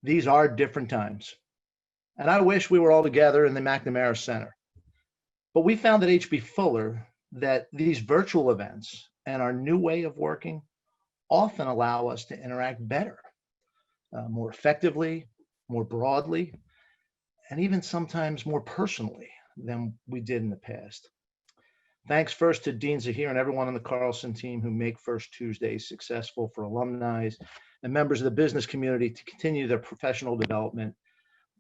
These are different times, and I wish we were all together in the McNamara Center. But we found at H.B. Fuller that these virtual events and our new way of working often allow us to interact better, more effectively, more broadly, and even sometimes more personally than we did in the past. Thanks first to Dean Zahir and everyone on the Carlson team who make First Tuesdays successful for alumni and members of the business community to continue their professional development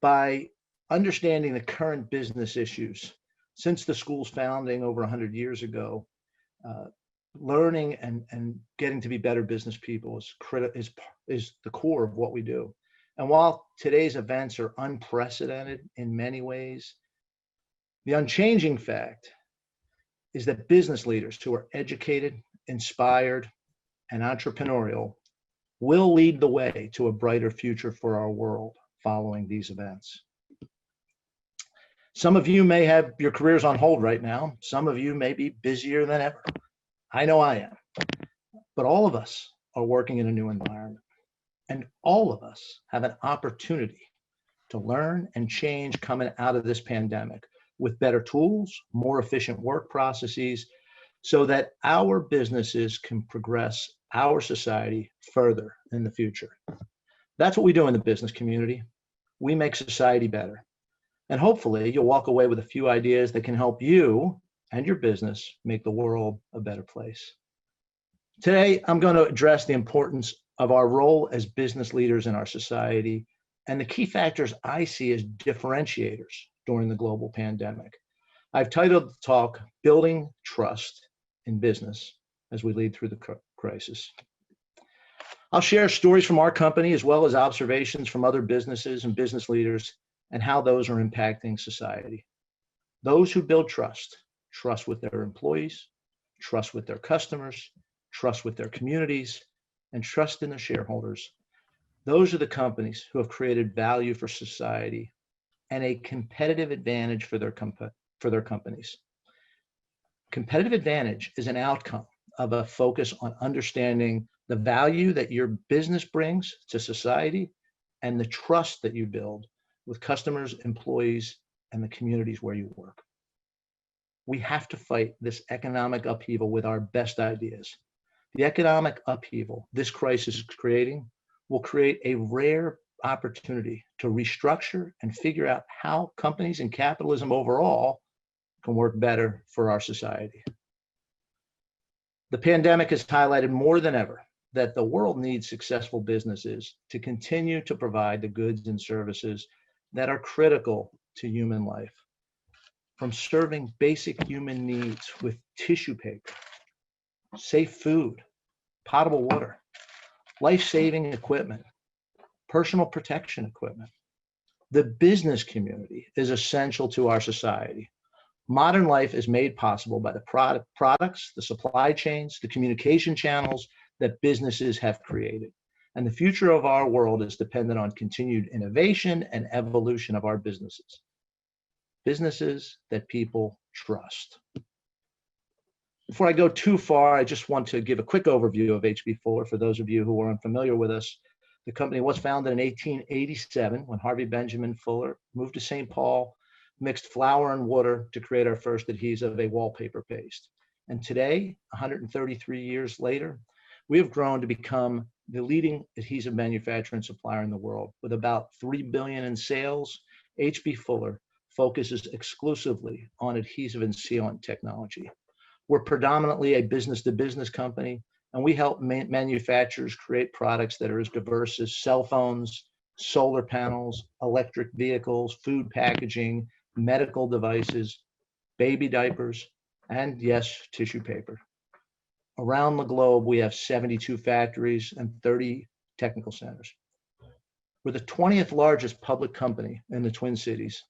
by understanding the current business issues. Since the school's founding over 100 years ago, learning and getting to be better business people is the core of what we do. And while today's events are unprecedented in many ways, the unchanging fact is that business leaders who are educated, inspired, and entrepreneurial will lead the way to a brighter future for our world following these events. Some of you may have your careers on hold right now. Some of you may be busier than ever. I know I am. But all of us are working in a new environment. And all of us have an opportunity to learn and change coming out of this pandemic with better tools, more efficient work processes, so that our businesses can progress our society further in the future. That's what we do in the business community. We make society better. And hopefully you'll walk away with a few ideas that can help you and your business make the world a better place. Today, I'm going to address the importance of our role as business leaders in our society and the key factors I see as differentiators during the global pandemic. I've titled the talk, Building Trust in Business as we lead through the crisis. I'll share stories from our company as well as observations from other businesses and business leaders and how those are impacting society. Those who build trust with their employees, trust with their customers, trust with their communities, and trust in their shareholders. Those are the companies who have created value for society and a competitive advantage for their companies. Competitive advantage is an outcome of a focus on understanding the value that your business brings to society and the trust that you build with customers, employees, and the communities where you work. We have to fight this economic upheaval with our best ideas. The economic upheaval this crisis is creating will create a rare opportunity to restructure and figure out how companies and capitalism overall can work better for our society. The pandemic has highlighted more than ever that the world needs successful businesses to continue to provide the goods and services that are critical to human life. From serving basic human needs with tissue paper, safe food, potable water, life-saving equipment, personal protection equipment. The business community is essential to our society. Modern life is made possible by the products, the supply chains, the communication channels that businesses have created. And the future of our world is dependent on continued innovation and evolution of our businesses. Businesses that people trust. Before I go too far, I just want to give a quick overview of H.B. Fuller for those of you who are unfamiliar with us. The company was founded in 1887 when Harvey Benjamin Fuller moved to St. Paul, mixed flour and water to create our first adhesive, a wallpaper paste. And today, 133 years later, we have grown to become the leading adhesive manufacturer and supplier in the world. With about $3 billion in sales, H.B. Fuller focuses exclusively on adhesive and sealant technology. We're predominantly a business-to-business company, and we help manufacturers create products that are as diverse as cell phones, solar panels, electric vehicles, food packaging, medical devices, baby diapers, and yes, tissue paper. Around the globe, we have 72 factories and 30 technical centers. We're the 20th largest public company in the Twin Cities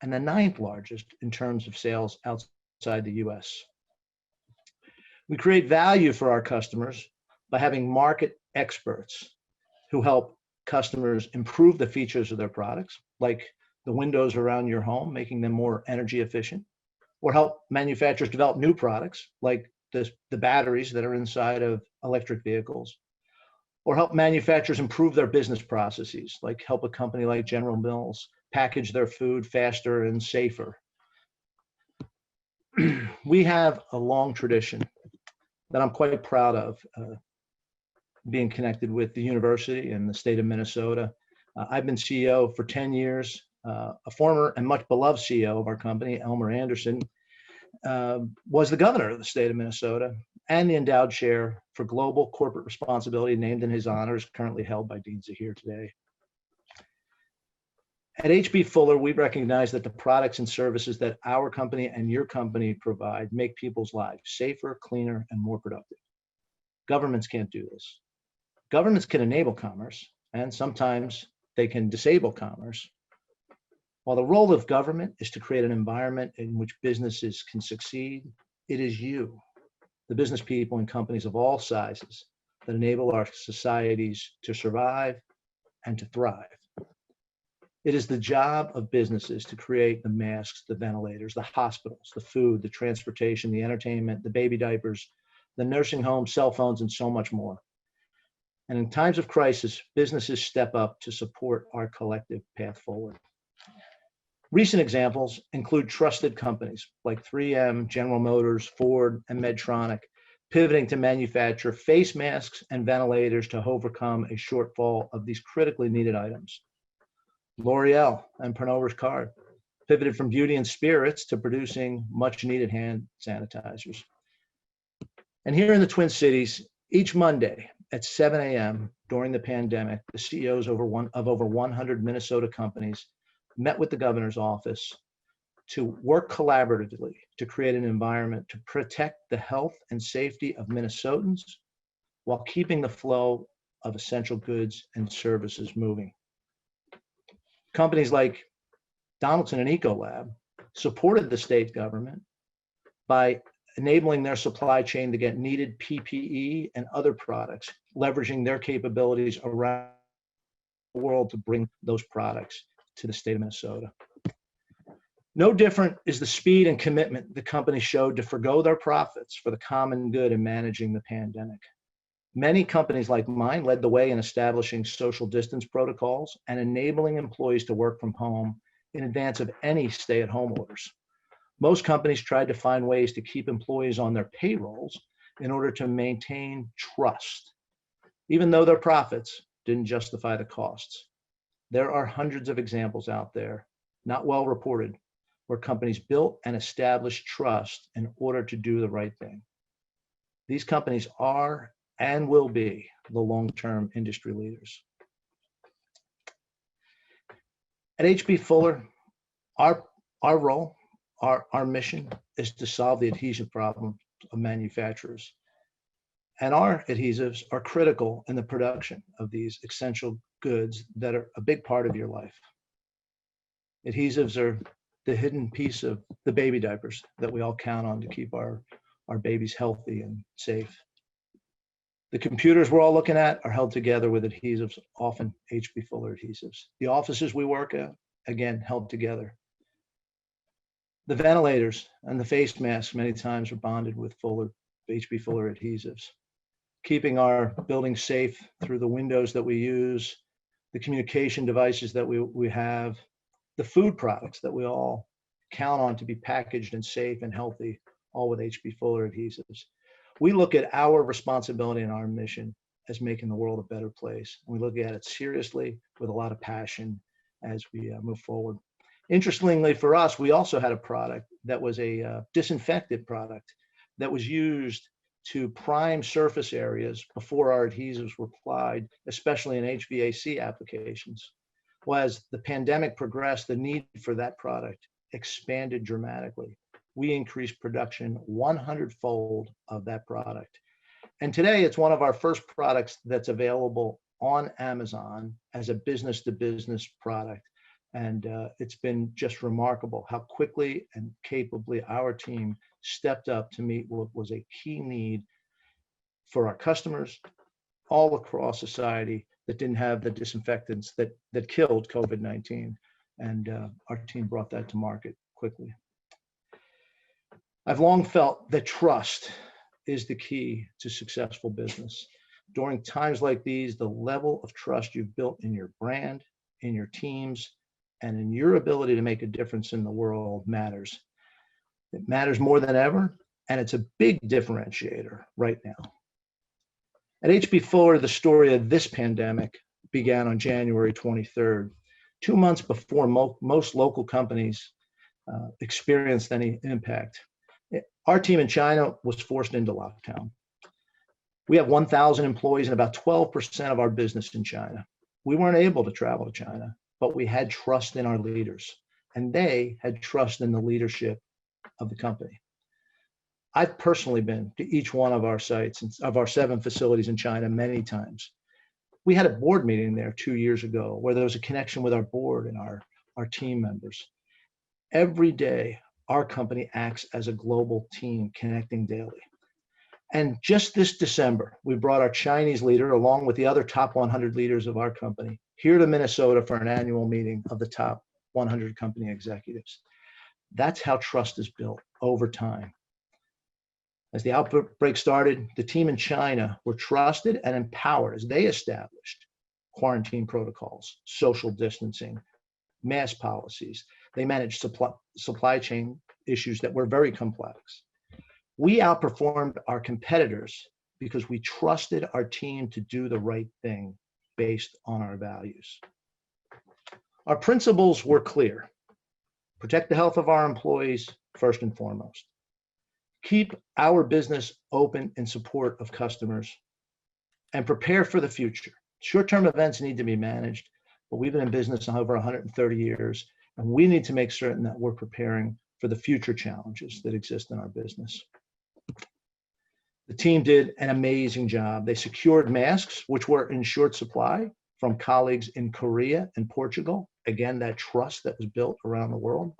and the 9th largest in terms of sales outside the US. We create value for our customers by having market experts who help customers improve the features of their products, like the windows around your home, making them more energy efficient, or help manufacturers develop new products, like the batteries that are inside of electric vehicles, or help manufacturers improve their business processes, like help a company like General Mills package their food faster and safer. We have a long tradition that I'm quite proud of, being connected with the university and the state of Minnesota. I've been CEO for 10 years. A former and much beloved CEO of our company, Elmer Anderson, was the governor of the state of Minnesota and the endowed chair for global corporate responsibility, named in his honor, is currently held by Dean Zahir today. At H.B. Fuller, we recognize that the products and services that our company and your company provide make people's lives safer, cleaner, and more productive. Governments can't do this. Governments can enable commerce, and sometimes they can disable commerce. While the role of government is to create an environment in which businesses can succeed, it is you, the business people and companies of all sizes, that enable our societies to survive and to thrive. It is the job of businesses to create the masks, the ventilators, the hospitals, the food, the transportation, the entertainment, the baby diapers, the nursing homes, cell phones, and so much more. And in times of crisis, businesses step up to support our collective path forward. Recent examples include trusted companies like 3M, General Motors, Ford, and Medtronic, pivoting to manufacture face masks and ventilators to overcome a shortfall of these critically needed items. L'Oreal and Pernod Ricard pivoted from beauty and spirits to producing much needed hand sanitizers. And here in the Twin Cities, each Monday at 7 a.m. during the pandemic, the CEOs of over 100 Minnesota companies met with the governor's office to work collaboratively to create an environment to protect the health and safety of Minnesotans while keeping the flow of essential goods and services moving. Companies like Donaldson and Ecolab supported the state government by enabling their supply chain to get needed PPE and other products, leveraging their capabilities around the world to bring those products to the state of Minnesota. No different is the speed and commitment the company showed to forgo their profits for the common good in managing the pandemic. Many companies like mine led the way in establishing social distance protocols and enabling employees to work from home in advance of any stay-at-home orders. Most companies tried to find ways to keep employees on their payrolls in order to maintain trust, even though their profits didn't justify the costs. There are hundreds of examples out there, not well reported, where companies built and established trust in order to do the right thing. These companies are and will be the long-term industry leaders. At H.B. Fuller, our role, our mission is to solve the adhesive problem of manufacturers. And our adhesives are critical in the production of these essential goods that are a big part of your life. Adhesives are the hidden piece of the baby diapers that we all count on to keep our babies healthy and safe. The computers we're all looking at are held together with adhesives, often H.B. Fuller adhesives. The offices we work at, again, held together. The ventilators and the face masks many times are bonded with H.B. Fuller adhesives. Keeping our buildings safe through the windows that we use, the communication devices that we have, the food products that we all count on to be packaged and safe and healthy, all with H.B. Fuller adhesives. We look at our responsibility and our mission as making the world a better place. And we look at it seriously with a lot of passion as we move forward. Interestingly for us, we also had a product that was a disinfectant product that was used to prime surface areas before our adhesives were applied, especially in HVAC applications. Well, as the pandemic progressed, the need for that product expanded dramatically. We increased production 100-fold of that product. And today it's one of our first products that's available on Amazon as a business-to-business product. And it's been just remarkable how quickly and capably our team stepped up to meet what was a key need for our customers all across society that didn't have the disinfectants that killed COVID-19. And our team brought that to market quickly. I've long felt that trust is the key to successful business. During times like these, the level of trust you've built in your brand, in your teams, and in your ability to make a difference in the world matters. It matters more than ever, and it's a big differentiator right now. At H.B. Fuller, the story of this pandemic began on January 23rd, 2 months before most local companies experienced any impact. Our team in China was forced into lockdown. We have 1,000 employees and about 12% of our business in China. We weren't able to travel to China, but we had trust in our leaders, and they had trust in the leadership of the company. I've personally been to each one of our sites, of our 7 facilities in China, many times. We had a board meeting there 2 years ago where there was a connection with our board and our team members. Every day, our company acts as a global team connecting daily. And just this December, we brought our Chinese leader, along with the other top 100 leaders of our company, here to Minnesota for an annual meeting of the top 100 company executives. That's how trust is built over time. As the outbreak started, the team in China were trusted and empowered as they established quarantine protocols, social distancing, mask policies. They managed supply chain issues that were very complex. We outperformed our competitors because we trusted our team to do the right thing based on our values. Our principles were clear. Protect the health of our employees first and foremost. Keep our business open in support of customers and prepare for the future. Short-term events need to be managed, but we've been in business over 130 years, and we need to make certain that we're preparing for the future challenges that exist in our business. The team did an amazing job. They secured masks, which were in short supply from colleagues in Korea and Portugal. Again, that trust that was built around the world.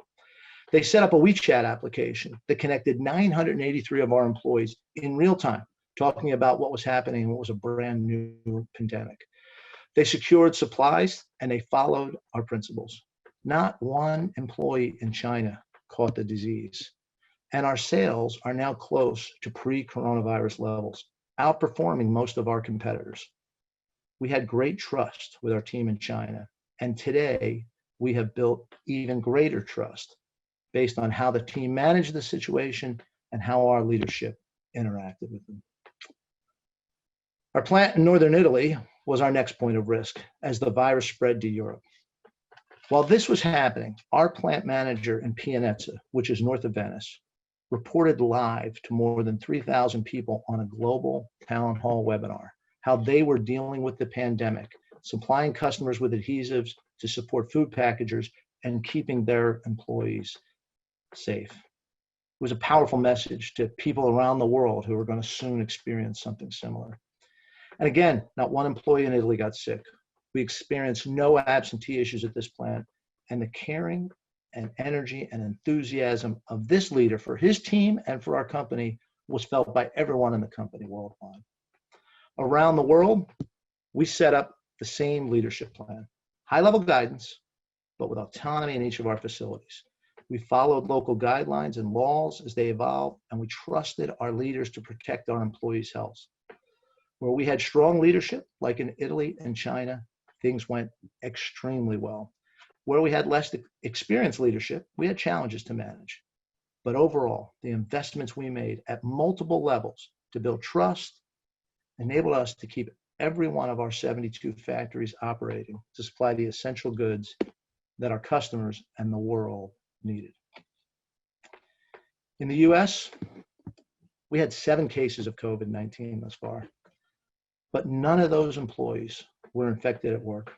They set up a WeChat application that connected 983 of our employees in real time, talking about what was happening and what was a brand new pandemic. They secured supplies and they followed our principles. Not one employee in China caught the disease. And our sales are now close to pre-coronavirus levels, outperforming most of our competitors. We had great trust with our team in China. And today we have built even greater trust based on how the team managed the situation and how our leadership interacted with them. Our plant in Northern Italy was our next point of risk as the virus spread to Europe. While this was happening, our plant manager in Pianezza, which is north of Venice, reported live to more than 3,000 people on a global town hall webinar, how they were dealing with the pandemic, supplying customers with adhesives to support food packagers and keeping their employees safe. It was a powerful message to people around the world who are going to soon experience something similar. And again, not one employee in Italy got sick. We experienced no absentee issues at this plant, and the caring and energy and enthusiasm of this leader for his team and for our company was felt by everyone in the company worldwide. Around the world, we set up the same leadership plan, high-level guidance, but with autonomy in each of our facilities. We followed local guidelines and laws as they evolved, and we trusted our leaders to protect our employees' health. Where we had strong leadership, like in Italy and China, things went extremely well. Where we had less experienced leadership, we had challenges to manage. But overall, the investments we made at multiple levels to build trust enabled us to keep every one of our 72 factories operating to supply the essential goods that our customers and the world needed. In the US, we had 7 cases of COVID-19 thus far, but none of those employees were infected at work,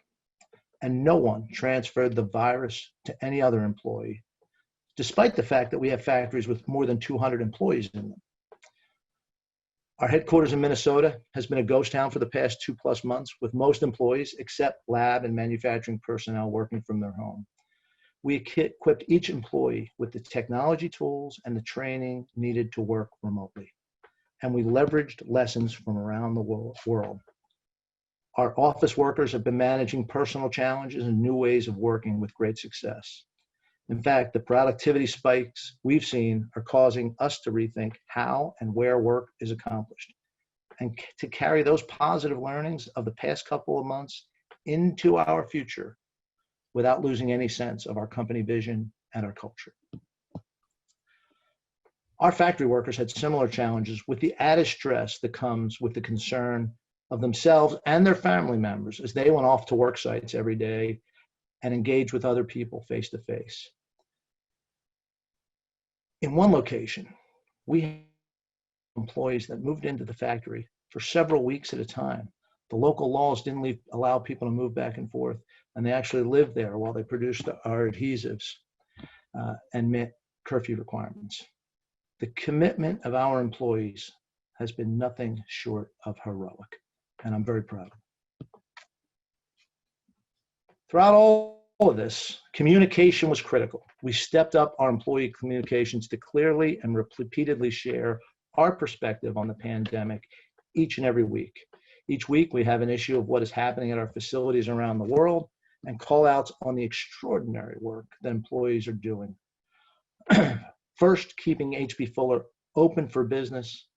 and no one transferred the virus to any other employee, despite the fact that we have factories with more than 200 employees in them. Our headquarters in Minnesota has been a ghost town for the past 2+ months, with most employees, except lab and manufacturing personnel, working from their home. We equipped each employee with the technology tools and the training needed to work remotely. And we leveraged lessons from around the world. Our office workers have been managing personal challenges and new ways of working with great success. In fact, the productivity spikes we've seen are causing us to rethink how and where work is accomplished. and to carry those positive learnings of the past couple of months into our future without losing any sense of our company vision and our culture. Our factory workers had similar challenges with the added stress that comes with the concern of themselves and their family members as they went off to work sites every day and engaged with other people face to face. In one location, we had employees that moved into the factory for several weeks at a time. The local laws didn't allow people to move back and forth, and they actually lived there while they produced our adhesives and met curfew requirements. The commitment of our employees has been nothing short of heroic, and I'm very proud. Throughout all of this, communication was critical. We stepped up our employee communications to clearly and repeatedly share our perspective on the pandemic each and every week. Each week, we have an issue of what is happening at our facilities around the world and call outs on the extraordinary work that employees are doing. First, keeping H.B. Fuller open for business,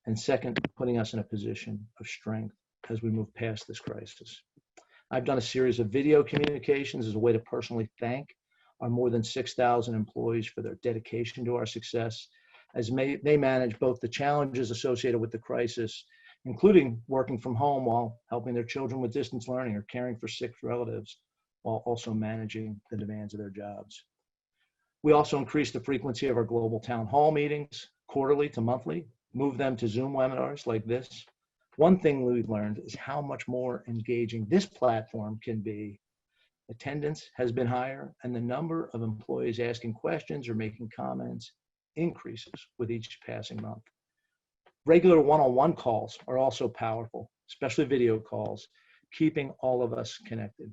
and second, putting us in a position of strength as we move past this crisis. I've done a series of video communications as a way to personally thank our more than 6,000 employees for their dedication to our success as they manage both the challenges associated with the crisis, including working from home while helping their children with distance learning or caring for sick relatives, while also managing the demands of their jobs. We also increased the frequency of our global town hall meetings, quarterly to monthly, moved them to Zoom webinars like this. One thing we've learned is how much more engaging this platform can be. Attendance has been higher, and the number of employees asking questions or making comments increases with each passing month. Regular one-on-one calls are also powerful, especially video calls, keeping all of us connected.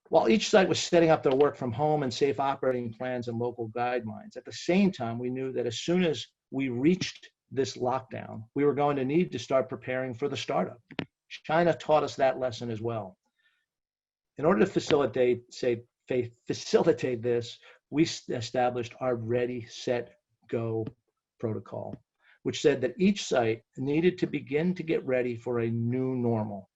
While each site was setting up their work from home and safe operating plans and local guidelines, at the same time, we knew that as soon as we reached this lockdown, we were going to need to start preparing for the startup. China taught us that lesson as well. In order to facilitate this, we established our Ready, Set, Go protocol, which said that each site needed to begin to get ready for a new normal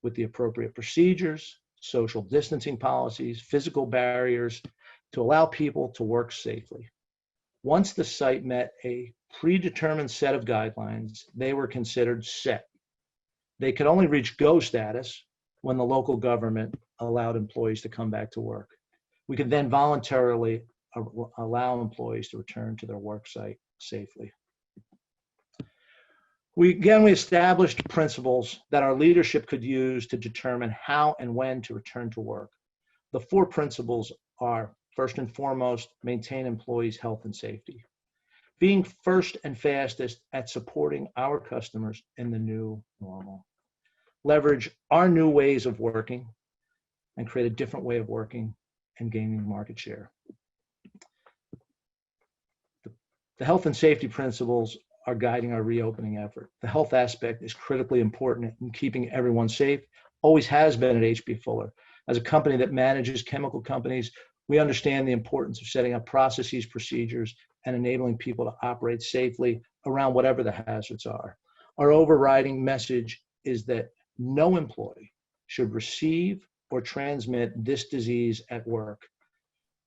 with the appropriate procedures, social distancing policies, physical barriers to allow people to work safely. Once the site met a predetermined set of guidelines, they were considered set. They could only reach go status when the local government allowed employees to come back to work. We could then voluntarily allow employees to return to their work site safely. We established principles that our leadership could use to determine how and when to return to work. The 4 principles are, first and foremost, maintain employees' health and safety. Being first and fastest at supporting our customers in the new normal. Leverage our new ways of working and create a different way of working and gaining market share. The health and safety principles are guiding our reopening effort. The health aspect is critically important in keeping everyone safe, always has been at H.B. Fuller. As a company that manages chemical companies, we understand the importance of setting up processes, procedures, and enabling people to operate safely around whatever the hazards are. Our overriding message is that no employee should receive or transmit this disease at work.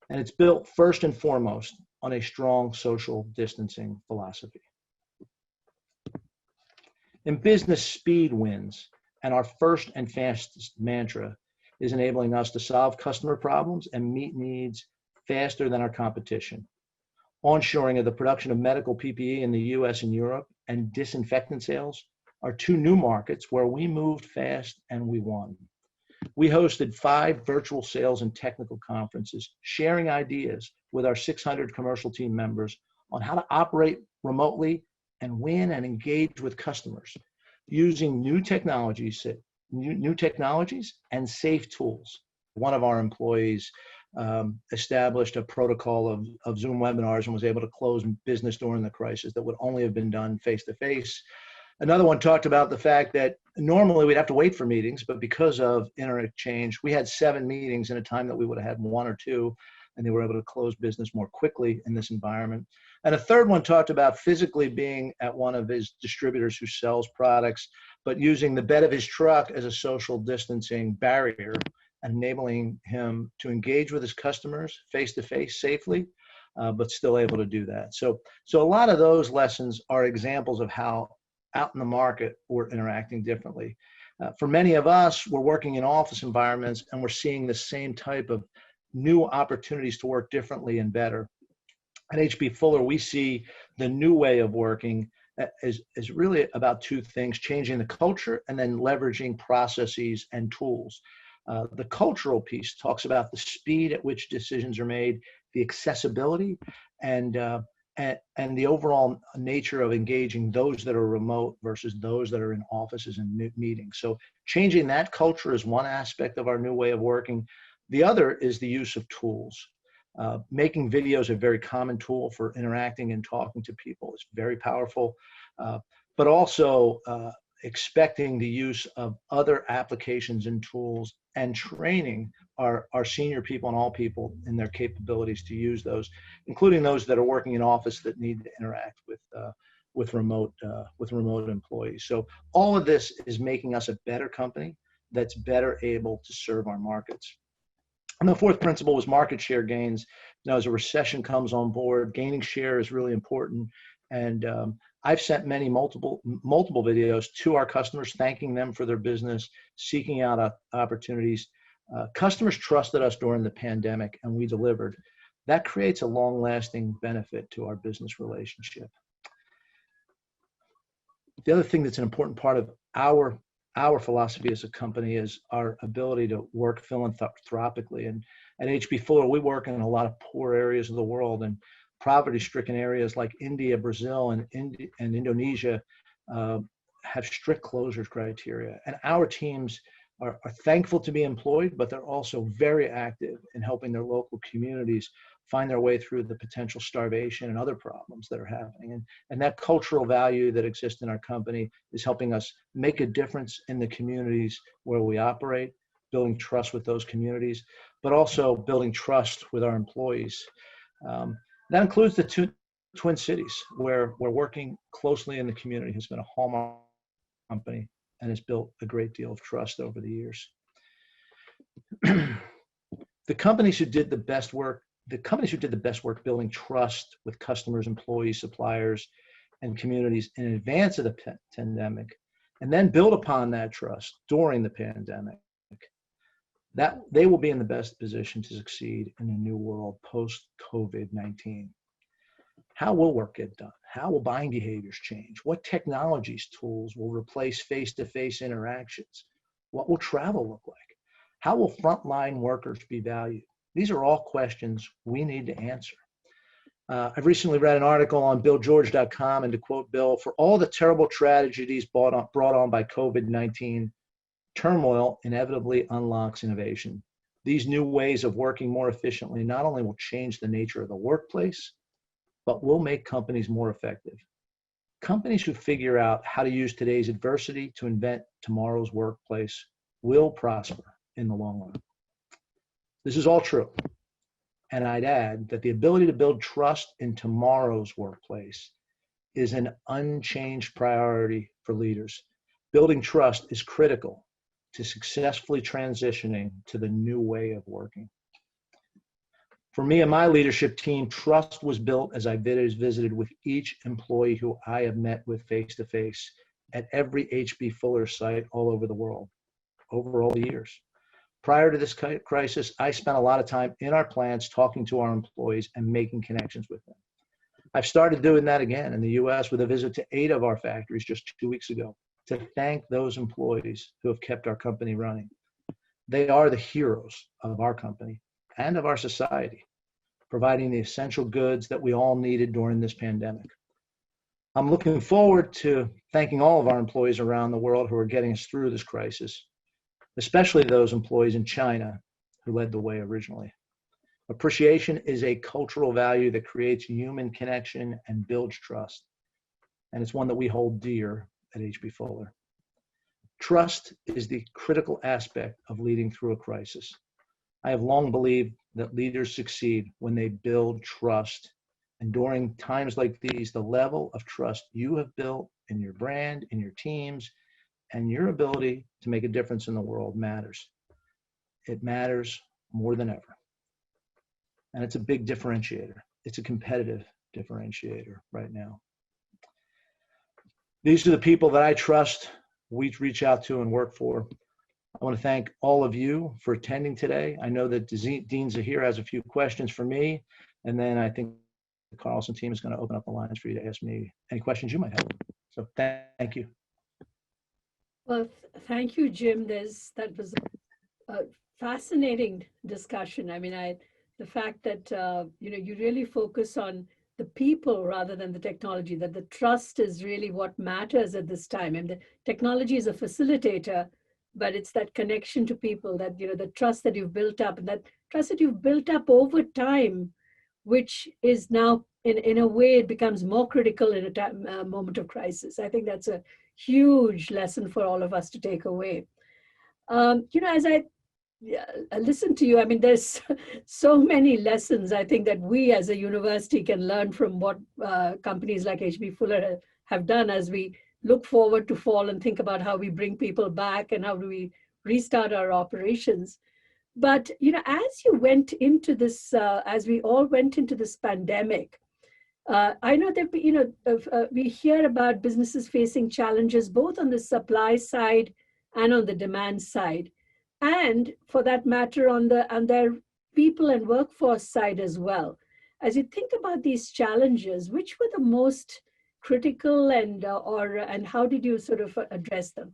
And it's built first and foremost on a strong social distancing philosophy. In business, speed wins, and our first and fastest mantra is enabling us to solve customer problems and meet needs faster than our competition. Onshoring of the production of medical PPE in the US and Europe and disinfectant sales are 2 new markets where we moved fast and we won. We hosted 5 virtual sales and technical conferences, sharing ideas with our 600 commercial team members on how to operate remotely and win and engage with customers using new technologies and safe tools. One of our employees established a protocol of Zoom webinars and was able to close business during the crisis that would only have been done face-to-face. Another one talked about the fact that normally we'd have to wait for meetings, but because of internet change, we had 7 meetings in a time that we would have had 1 or 2, and they were able to close business more quickly in this environment. And a third one talked about physically being at one of his distributors who sells products, but using the bed of his truck as a social distancing barrier, enabling him to engage with his customers face to face safely, but still able to do that. So a lot of those lessons are examples of how out in the market we're interacting differently. For many of us, we're working in office environments and we're seeing the same type of new opportunities to work differently and better. At H.B. Fuller, we see the new way of working is really about two things: changing the culture and then leveraging processes and tools. The cultural piece talks about the speed at which decisions are made, the accessibility, and the overall nature of engaging those that are remote versus those that are in offices and meetings. So changing that culture is one aspect of our new way of working. The other is the use of tools. Making videos a very common tool for interacting and talking to people is very powerful, but also expecting the use of other applications and tools and training our senior people and all people in their capabilities to use those, including those that are working in office that need to interact with remote employees. So all of this is making us a better company that's better able to serve our markets. And the fourth principle was market share gains. As a recession comes on board, gaining share is really important. And I've sent multiple videos to our customers, thanking them for their business, seeking out opportunities. Customers trusted us during the pandemic, and we delivered. That creates a long-lasting benefit to our business relationship. The other thing that's an important part of our philosophy as a company is our ability to work philanthropically. And at H.B. Fuller, we work in a lot of poor areas of the world, and poverty-stricken areas like India, Brazil, and Indonesia have strict closure criteria. And our teams are thankful to be employed, but they're also very active in helping their local communities find their way through the potential starvation and other problems that are happening. And that cultural value that exists in our company is helping us make a difference in the communities where we operate, building trust with those communities, but also building trust with our employees. That includes the Twin Cities, where we're working closely in the community has been a hallmark company and has built a great deal of trust over the years. The companies who did the best work building trust with customers, employees, suppliers, and communities in advance of the pandemic, and then build upon that trust during the pandemic, that they will be in the best position to succeed in a new world post-COVID-19. How will work get done? How will buying behaviors change? What technologies, tools will replace face-to-face interactions? What will travel look like? How will frontline workers be valued? These are all questions we need to answer. I've recently read an article on BillGeorge.com, and to quote Bill, "For all the terrible tragedies brought on by COVID-19, turmoil inevitably unlocks innovation. These new ways of working more efficiently not only will change the nature of the workplace, but will make companies more effective. Companies who figure out how to use today's adversity to invent tomorrow's workplace will prosper in the long run." This is all true. And I'd add that the ability to build trust in tomorrow's workplace is an unchanged priority for leaders. Building trust is critical to successfully transitioning to the new way of working. For me and my leadership team, trust was built as I visited with each employee who I have met with face-to-face at every H.B. Fuller site all over the world, over all the years. Prior to this crisis, I spent a lot of time in our plants talking to our employees and making connections with them. I've started doing that again in the U.S. with a visit to 8 of our factories just 2 weeks ago to thank those employees who have kept our company running. They are the heroes of our company and of our society, providing the essential goods that we all needed during this pandemic. I'm looking forward to thanking all of our employees around the world who are getting us through this crisis, especially those employees in China who led the way originally. Appreciation is a cultural value that creates human connection and builds trust, and it's one that we hold dear at H.B. Fuller. Trust is the critical aspect of leading through a crisis. I have long believed that leaders succeed when they build trust And during times like these, the level of trust you have built in your brand, in your teams, and your ability to make a difference in the world matters. It matters more than ever. And it's a big differentiator. It's a competitive differentiator right now. These are the people that I trust we reach out to and work for. I want to thank all of you for attending today. I know that Dean Zahir has a few questions for me, and then I think the Carlson team is going to open up the lines for you to ask me any questions you might have. So thank you. Well, thank you, Jim. That was a fascinating discussion. I mean, the fact that you really focus on the people rather than the technology, that the trust is really what matters at this time. And the technology is a facilitator, but it's that connection to people, that the trust that you've built up, and that trust that you've built up over time, which is now in a way it becomes more critical in a moment of crisis. I think that's a huge lesson for all of us to take away. As I listen to you, I mean, there's so many lessons I think that we as a university can learn from what companies like H.B. Fuller have done, as we look forward to fall and think about how we bring people back and how do we restart our operations. But, as you went into this, as we all went into this pandemic, I know that we hear about businesses facing challenges both on the supply side and on the demand side, and for that matter on their people and workforce side as well. As you think about these challenges, which were the most critical, and how did you sort of address them?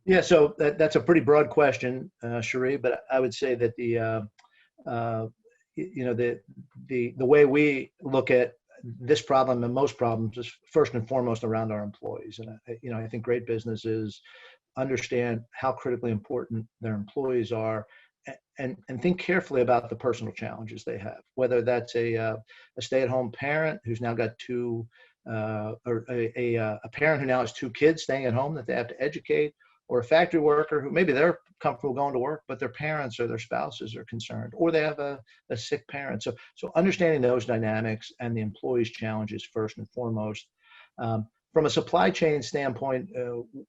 Yeah, so that's a pretty broad question, Cherie, but I would say that uh, the way we look at this problem and most problems is first and foremost around our employees. And I think great businesses understand how critically important their employees are, and think carefully about the personal challenges they have, whether that's a stay-at-home parent who's now got or a parent who now has two kids staying at home that they have to educate, or a factory worker who maybe they're comfortable going to work, but their parents or their spouses are concerned, or they have a sick parent. So understanding those dynamics and the employees' challenges first and foremost. From a supply chain standpoint,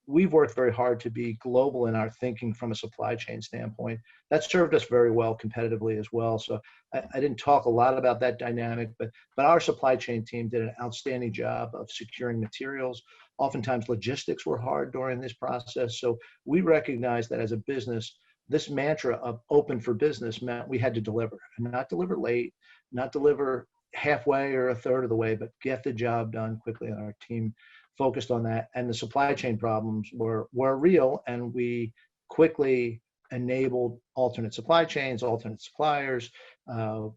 we've worked very hard to be global in our thinking from a supply chain standpoint. That served us very well competitively as well. So I didn't talk a lot about that dynamic, but our supply chain team did an outstanding job of securing materials. Oftentimes logistics were hard during this process. So we recognized that as a business, this mantra of open for business meant we had to deliver, and not deliver late, not deliver halfway or a third of the way, but get the job done quickly. And our team focused on that. And the supply chain problems were real, and we quickly enabled alternate supply chains, alternate suppliers.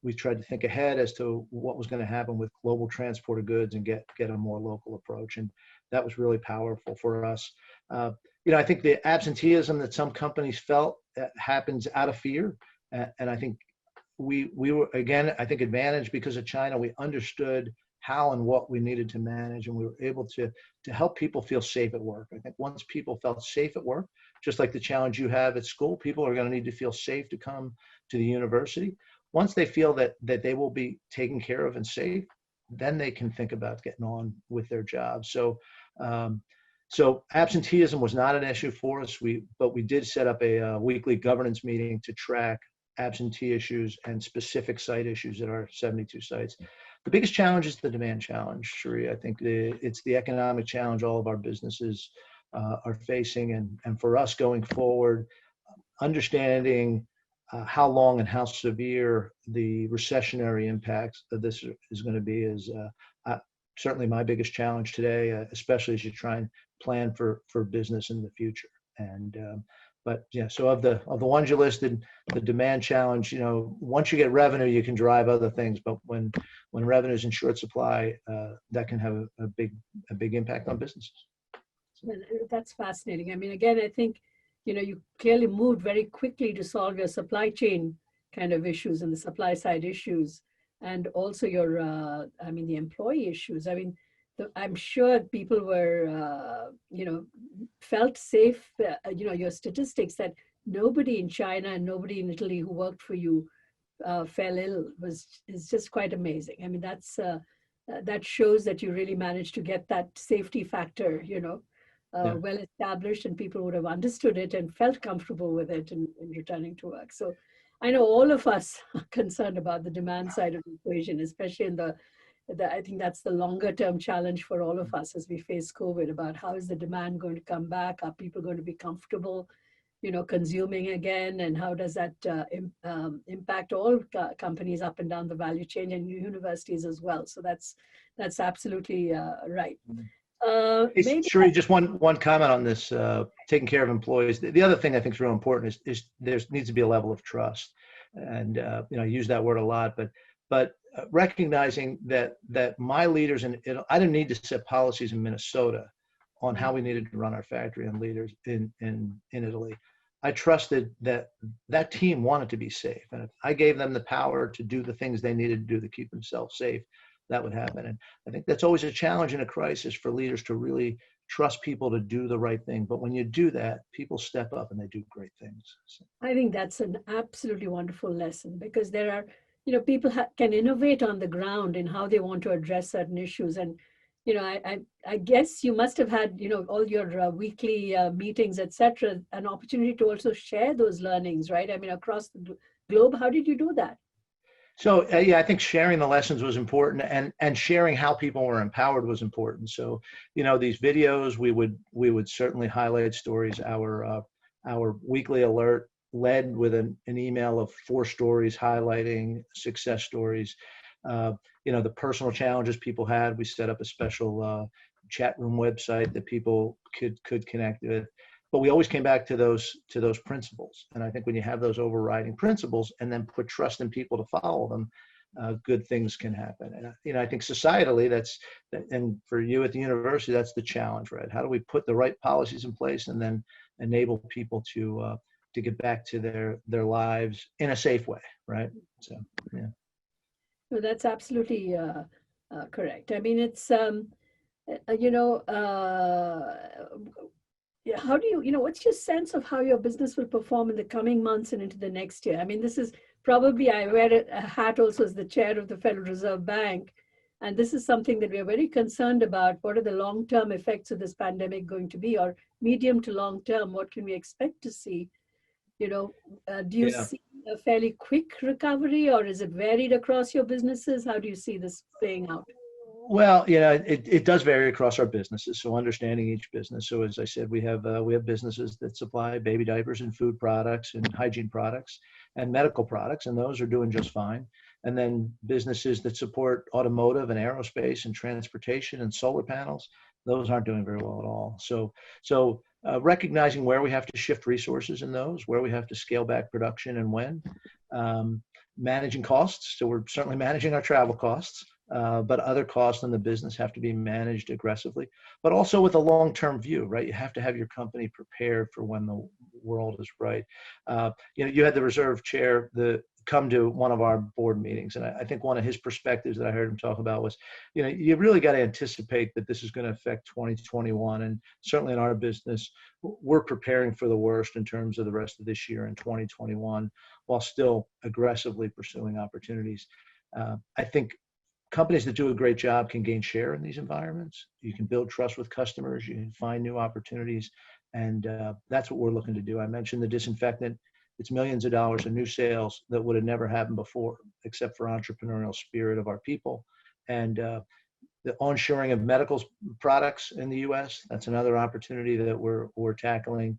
We tried to think ahead as to what was going to happen with global transport of goods and get a more local approach. And that was really powerful for us. I think the absenteeism that some companies felt happens out of fear. And I think we were, again, I think advantaged because of China. We understood how and what we needed to manage, and we were able to help people feel safe at work. I think once people felt safe at work, just like the challenge you have at school, people are going to need to feel safe to come to the university. Once they feel that they will be taken care of and safe, then they can think about getting on with their jobs. So absenteeism was not an issue for us. But we did set up a weekly governance meeting to track absentee issues and specific site issues at our 72 sites. The biggest challenge is the demand challenge, Cherie. I think it's the economic challenge all of our businesses are facing. And for us going forward, understanding how long and how severe the recessionary impacts of this is going to be is certainly my biggest challenge today, especially as you try and plan for business in the future. But yeah, so of the ones you listed, the demand challenge, once you get revenue, you can drive other things. But when revenue is in short supply, that can have a big impact on businesses. Well, that's fascinating. I mean, again, I think, you clearly moved very quickly to solve your supply chain kind of issues and the supply side issues, and also your, the employee issues. I mean, I'm sure people were, felt safe. Your statistics that nobody in China and nobody in Italy who worked for you fell ill is just quite amazing. I mean, that shows that you really managed to get that safety factor, Yeah. well established, and people would have understood it and felt comfortable with it in returning to work. So I know all of us are concerned about the demand side of the equation, especially in I think that's the longer term challenge for all of us as we face COVID, about how is the demand going to come back? Are people going to be comfortable, consuming again? And how does that impact all companies up and down the value chain, and universities as well? So that's absolutely right. Hey, Maybe, Sheree, just one comment on this, taking care of employees. The other thing I think is real important is there needs to be a level of trust. And, I use that word a lot, but recognizing that my leaders, I didn't need to set policies in Minnesota on how we needed to run our factory, and leaders in Italy. I trusted that team wanted to be safe. And if I gave them the power to do the things they needed to do to keep themselves safe, that would happen. And I think that's always a challenge in a crisis for leaders to really trust people to do the right thing. But when you do that, people step up and they do great things. So. I think that's an absolutely wonderful lesson, because there are, people can innovate on the ground in how they want to address certain issues. And, I guess you must have had, all your weekly meetings, etc., an opportunity to also share those learnings, right? I mean, across the globe, how did you do that? So yeah, I think sharing the lessons was important, and sharing how people were empowered was important. So these videos, we would certainly highlight stories. Our weekly alert led with an email of 4 stories highlighting success stories. The personal challenges people had. We set up a special chat room website that people could connect with. But we always came back to those principles. And I think when you have those overriding principles and then put trust in people to follow them, good things can happen. And I think societally, and for you at the university, that's the challenge, right? How do we put the right policies in place and then enable people to get back to their lives in a safe way, right? So yeah. No, that's absolutely correct. I mean, it's you know, yeah, how do what's your sense of how your business will perform in the coming months and into the next year? I mean, this is probably, I wear a hat also as the chair of the Federal Reserve Bank, and this is something that we are very concerned about. What are the long-term effects of this pandemic going to be, or medium to long-term? What can we expect to see? Do you Yeah. see a fairly quick recovery, or is it varied across your businesses? How do you see this playing out? Well, it does vary across our businesses. So understanding each business. So as I said, we have businesses that supply baby diapers and food products and hygiene products and medical products, and those are doing just fine. And then businesses that support automotive and aerospace and transportation and solar panels, those aren't doing very well at all. So recognizing where we have to shift resources in those, where we have to scale back production and when. Managing costs. So we're certainly managing our travel costs. But other costs in the business have to be managed aggressively, but also with a long-term view, right? You have to have your company prepared for when the world is right. You had the reserve chair come to one of our board meetings, and I think one of his perspectives that I heard him talk about was, you really got to anticipate that this is going to affect 2021, and certainly in our business, we're preparing for the worst in terms of the rest of this year in 2021, while still aggressively pursuing opportunities. I think companies that do a great job can gain share in these environments. You can build trust with customers. You can find new opportunities. And that's what we're looking to do. I mentioned the disinfectant. It's millions of dollars in new sales that would have never happened before, except for entrepreneurial spirit of our people. And the onshoring of medical products in the U.S., that's another opportunity that we're tackling.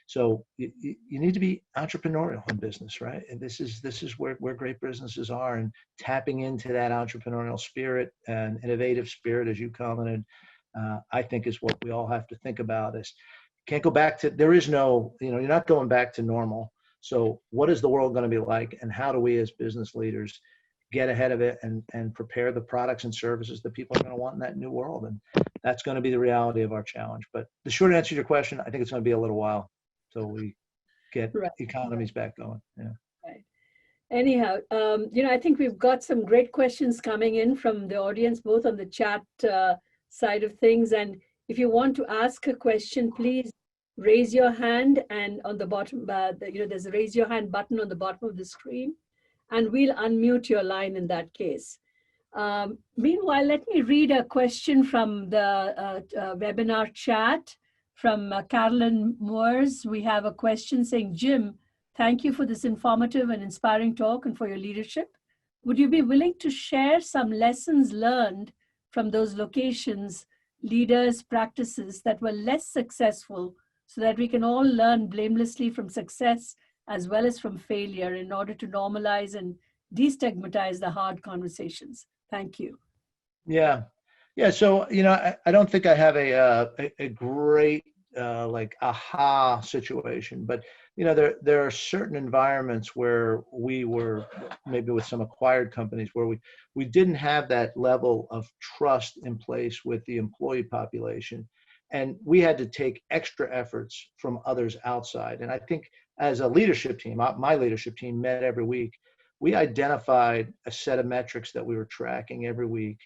So you need to be entrepreneurial in business, right? And this is where great businesses are, and tapping into that entrepreneurial spirit and innovative spirit, as you commented, I think is what we all have to think about. Is can't go back to, there is no, you're not going back to normal. So what is the world going to be like, and how do we as business leaders get ahead of it and prepare the products and services that people are going to want in that new world? And that's going to be the reality of our challenge. But the short answer to your question, I think it's going to be a little while till we get Right. economies back going. Yeah. Right. Anyhow, I think we've got some great questions coming in from the audience, both on the chat side of things. And if you want to ask a question, please raise your hand. And on the bottom, there's a raise your hand button on the bottom of the screen. and we'll unmute your line in that case. Meanwhile, let me read a question from the webinar chat from Carolyn Moores. We have a question saying, Jim, thank you for this informative and inspiring talk and for your leadership. Would you be willing to share some lessons learned from those locations, leaders, practices that were less successful so that we can all learn blamelessly from success as well as from failure in order to normalize and destigmatize the hard conversations? Thank you. Yeah. Yeah. So, I don't think I have a great like aha situation, but there are certain environments where we were maybe with some acquired companies where we didn't have that level of trust in place with the employee population, and we had to take extra efforts from others outside. And I think as a leadership team, my leadership team met every week. We identified a set of metrics that we were tracking every week,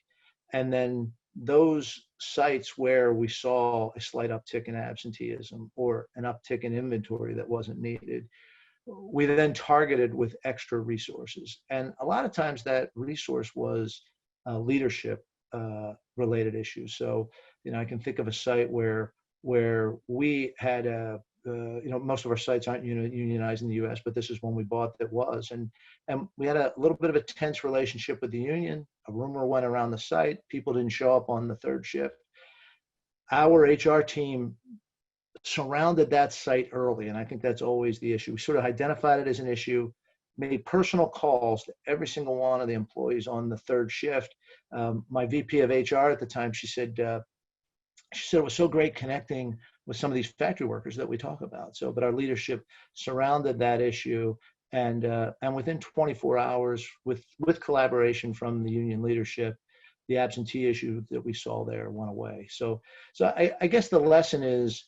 and then those sites where we saw a slight uptick in absenteeism or an uptick in inventory that wasn't needed, we then targeted with extra resources. And a lot of times that resource was leadership related issues. So, I can think of a site where we had most of our sites aren't unionized in the U.S., but this is one we bought that was, and we had a little bit of a tense relationship with the union. A rumor went around the site. People didn't show up on the third shift. Our HR team surrounded that site early, and I think that's always the issue. We sort of identified it as an issue, made personal calls to every single one of the employees on the third shift. My VP of HR at the time, she said it was so great connecting with some of these factory workers that we talk about. So, but our leadership surrounded that issue, and within 24 hours, with collaboration from the union leadership, the absentee issue that we saw there went away. So I guess the lesson is,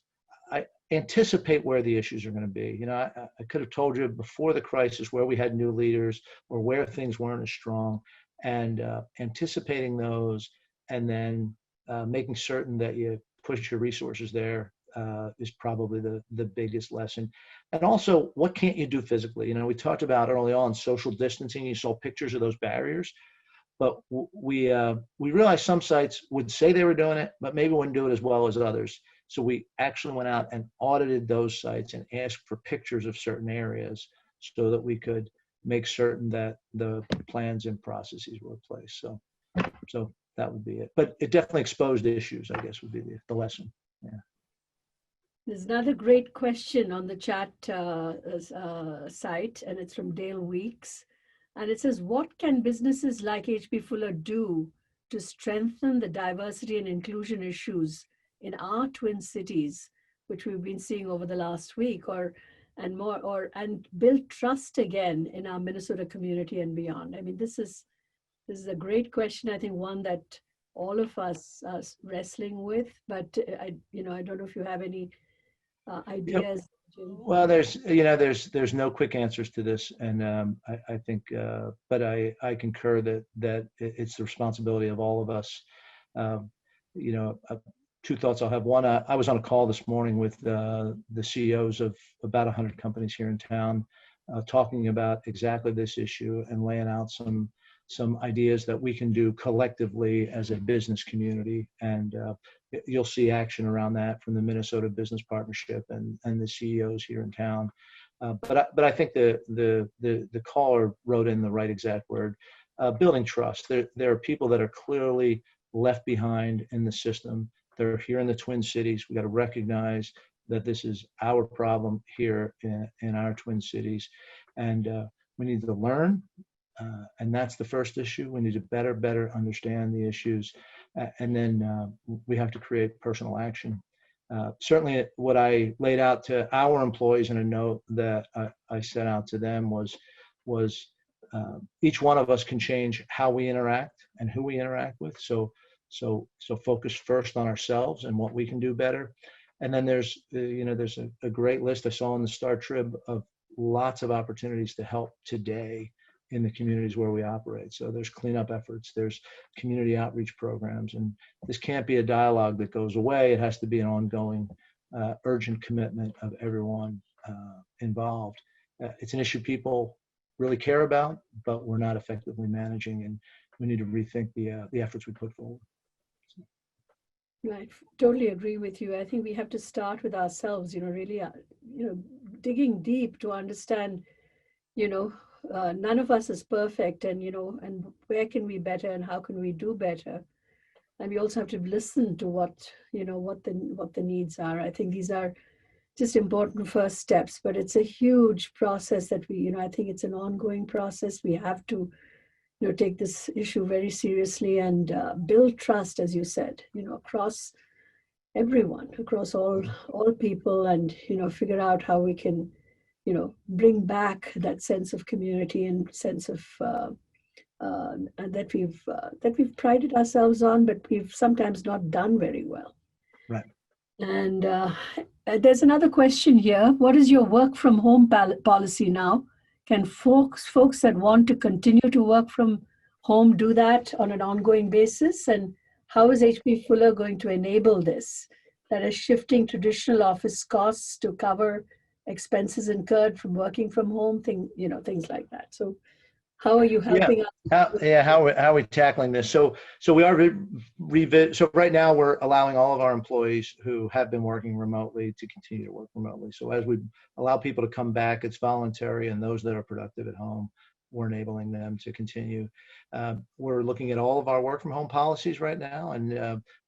I anticipate where the issues are going to be. I could have told you before the crisis where we had new leaders or where things weren't as strong, and anticipating those, and then making certain that you push your resources there is probably the biggest lesson. And also, what can't you do physically? We talked about early on social distancing. You saw pictures of those barriers, but we realized some sites would say they were doing it, but maybe wouldn't do it as well as others. So we actually went out and audited those sites and asked for pictures of certain areas so that we could make certain that the plans and processes were in place. So that would be it. But it definitely exposed issues, I guess, would be the lesson. Yeah. There's another great question on the chat site, and it's from Dale Weeks. And it says, what can businesses like H.B. Fuller do to strengthen the diversity and inclusion issues in our twin cities, which we've been seeing over the last week, and build trust again in our Minnesota community and beyond? I mean, this is a great question. I think one that all of us are wrestling with, but I don't know if you have any ideas. Jim? Well, there's no quick answers to this, and I think, but I concur that it's the responsibility of all of us. Two thoughts I'll have. One, I was on a call this morning with the CEOs of about 100 companies here in town, talking about exactly this issue and laying out some ideas that we can do collectively as a business community. And you'll see action around that from the Minnesota Business Partnership and the CEOs here in town. But I think the caller wrote in the right exact word, building trust. There are people that are clearly left behind in the system. They're here in the Twin Cities. We got to recognize that this is our problem here in our Twin Cities. And we need to learn. And that's the first issue. We need to better understand the issues. And then we have to create personal action. Certainly what I laid out to our employees in a note that I sent out to them was each one of us can change how we interact and who we interact with. So focus first on ourselves and what we can do better. And then there's a great list I saw in the Star Trib of lots of opportunities to help today in the communities where we operate. So there's cleanup efforts, there's community outreach programs, and this can't be a dialogue that goes away. It has to be an ongoing, urgent commitment of everyone involved. It's an issue people really care about, but we're not effectively managing, and we need to rethink the efforts we put forward. I totally agree with you. I think we have to start with ourselves, really, digging deep to understand, none of us is perfect, and, and where can we better and how can we do better? And we also have to listen to what the needs are. I think these are just important first steps, but it's a huge process that I think it's an ongoing process. We have to, take this issue very seriously and build trust, as you said, across everyone, across all people, and figure out how we can, bring back that sense of community and sense of and that we've prided ourselves on, but we've sometimes not done very well. Right. And there's another question here. What is your work from home policy now? Can folks that want to continue to work from home do that on an ongoing basis? And how is H.B. Fuller going to enable this? That is shifting traditional office costs to cover expenses incurred from working from home, things like that. So how are you helping us? How are we tackling this? So we are so right now we're allowing all of our employees who have been working remotely to continue to work remotely. So as we allow people to come back, it's voluntary, and those that are productive at home, we're enabling them to continue. We're looking at all of our work from home policies right now, and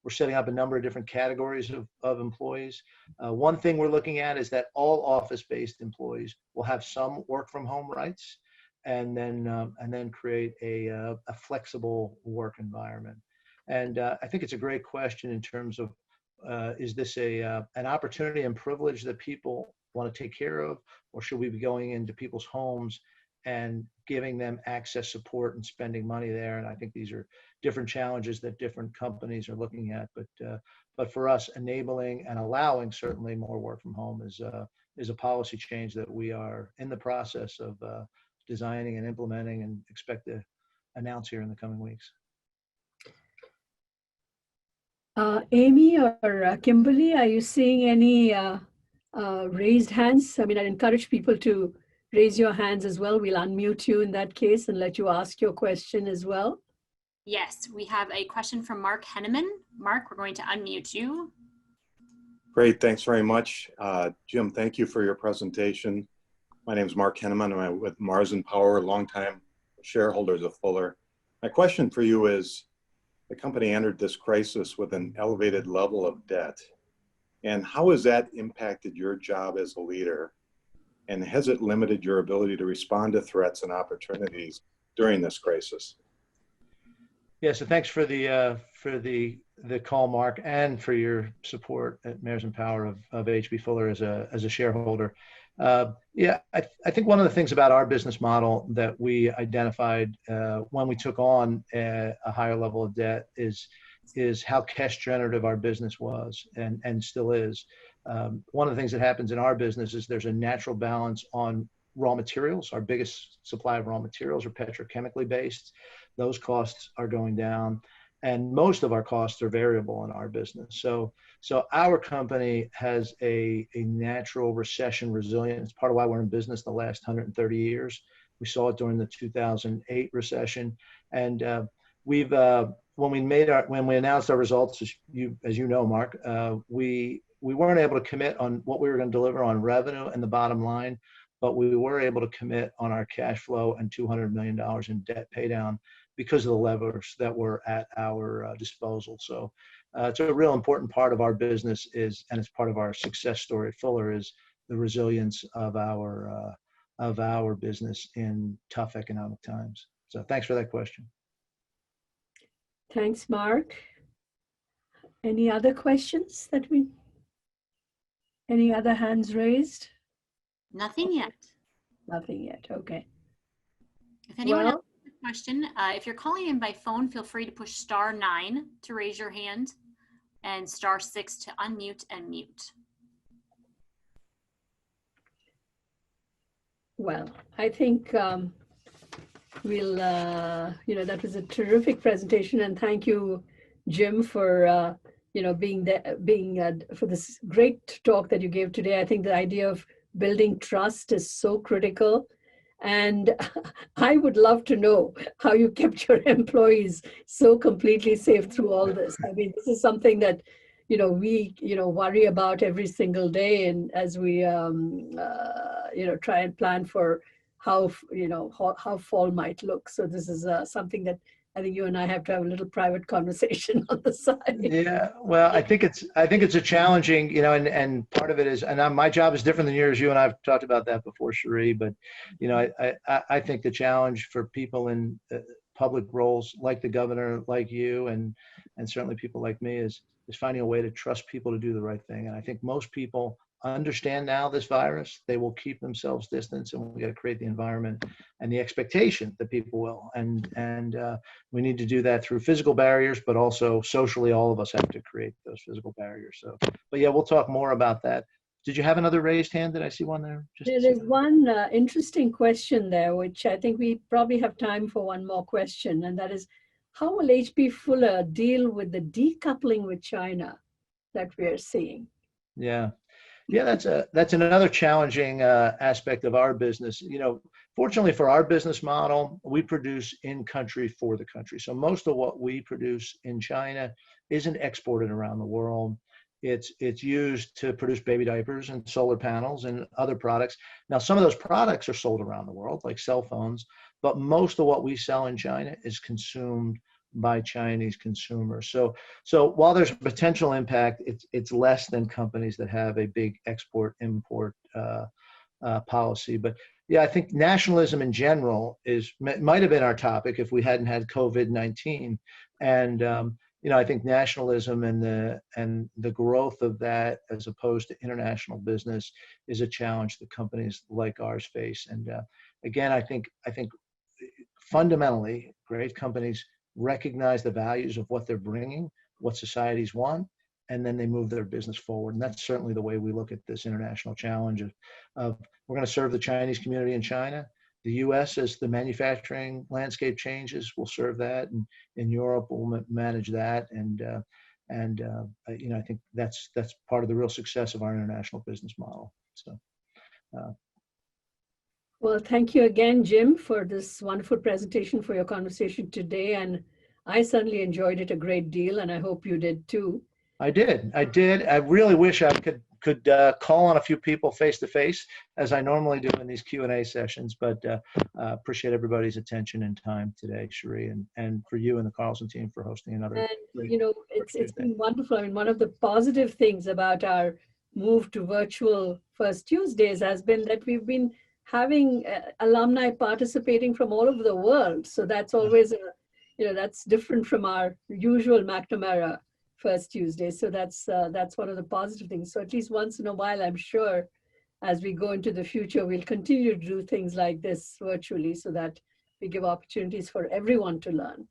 we're setting up a number of different categories of employees. One thing we're looking at is that all office-based employees will have some work from home rights, and then create a flexible work environment. And I think it's a great question in terms of, is this an opportunity and privilege that people want to take care of, or should we be going into people's homes and giving them access, support, and spending money there? And I think these are different challenges that different companies are looking at. But for us, enabling and allowing certainly more work from home is a policy change that we are in the process of designing and implementing, and expect to announce here in the coming weeks. Amy or Kimberly, are you seeing any raised hands? I mean, I'd encourage people to raise your hands as well. We'll unmute you in that case and let you ask your question as well. Yes, we have a question from Mark Henneman. Mark, we're going to unmute you. Great, thanks very much. Jim, thank you for your presentation. My name is Mark Henneman. I'm with Mars and Power, longtime shareholders of Fuller. My question for you is, the company entered this crisis with an elevated level of debt. And how has that impacted your job as a leader? And has it limited your ability to respond to threats and opportunities during this crisis? Yeah, so thanks for the call, Mark, and for your support at Mayors and Power of H.B. Fuller as a shareholder. Yeah, I think one of the things about our business model that we identified when we took on a higher level of debt is how cash generative our business was and still is. One of the things that happens in our business is there's a natural balance on raw materials. Our biggest supply of raw materials are petrochemically based. Those costs are going down, and most of our costs are variable in our business. So our company has a natural recession resilience. Part of why we're in business the last 130 years. We saw it during the 2008 recession, and when we announced our results, as you know, Mark, we weren't able to commit on what we were going to deliver on revenue and the bottom line, but we were able to commit on our cash flow and $200 million in debt pay down because of the levers that were at our disposal. So it's a real important part of our business and it's part of our success story at Fuller, is the resilience of our business in tough economic times. So thanks for that question. Thanks, Mark. Any other questions any other hands raised? Nothing yet. Nothing yet, okay. If anyone has a question, if you're calling in by phone, feel free to push *9 to raise your hand and *6 to unmute and mute. Well, I think we'll, that was a terrific presentation, and thank you, Jim, for, for this great talk that you gave today. I think the idea of building trust is so critical, And I would love to know how you kept your employees so completely safe through all this. I mean, this is something that, we, worry about every single day. And as we, try and plan for how, how fall might look. So this is something that I think you and I have to have a little private conversation on the side. Yeah, well, I think it's a challenging, and part of it is, and my job is different than yours. You and I've talked about that before, Cherie. But I think the challenge for people in public roles like the governor, like you, and certainly people like me is finding a way to trust people to do the right thing. And I think most people understand now this virus. They will keep themselves distanced, and we got to create the environment and the expectation that people will. And we need to do that through physical barriers, but also socially, all of us have to create those physical barriers. So, but yeah, we'll talk more about that. Did you have another raised hand? Did I see one there? There is one interesting question there, which I think we probably have time for one more question. And that is, how will H.B. Fuller deal with the decoupling with China that we are seeing? Yeah. Yeah, that's another challenging aspect of our business. Fortunately for our business model, we produce in country for the country. So most of what we produce in China isn't exported around the world. It's used to produce baby diapers and solar panels and other products. Now, some of those products are sold around the world, like cell phones, but most of what we sell in China is consumed by Chinese consumers. So while there's a potential impact, it's less than companies that have a big export-import policy. But yeah, I think nationalism in general might have been our topic if we hadn't had COVID-19. And I think nationalism and the growth of that, as opposed to international business, is a challenge that companies like ours face. And again, I think fundamentally, great companies recognize the values of what they're bringing, what societies want, and then they move their business forward. And that's certainly the way we look at this international challenge of we're going to serve the Chinese community in China. The U.S., as the manufacturing landscape changes, will serve that, and in Europe, we'll manage that. And I think that's part of the real success of our international business model. So. Well, thank you again, Jim, for this wonderful presentation, for your conversation today. And I certainly enjoyed it a great deal, and I hope you did too. I did. I really wish I could call on a few people face to face, as I normally do in these Q&A sessions. But appreciate everybody's attention and time today, Cherie, and for you and the Carlson team for hosting another. And it's been wonderful. I mean, one of the positive things about our move to virtual First Tuesdays has been that we've been having alumni participating from all over the world. So that's always that's different from our usual McNamara First Tuesday. So that's one of the positive things. So at least once in a while, I'm sure as we go into the future, we'll continue to do things like this virtually so that we give opportunities for everyone to learn.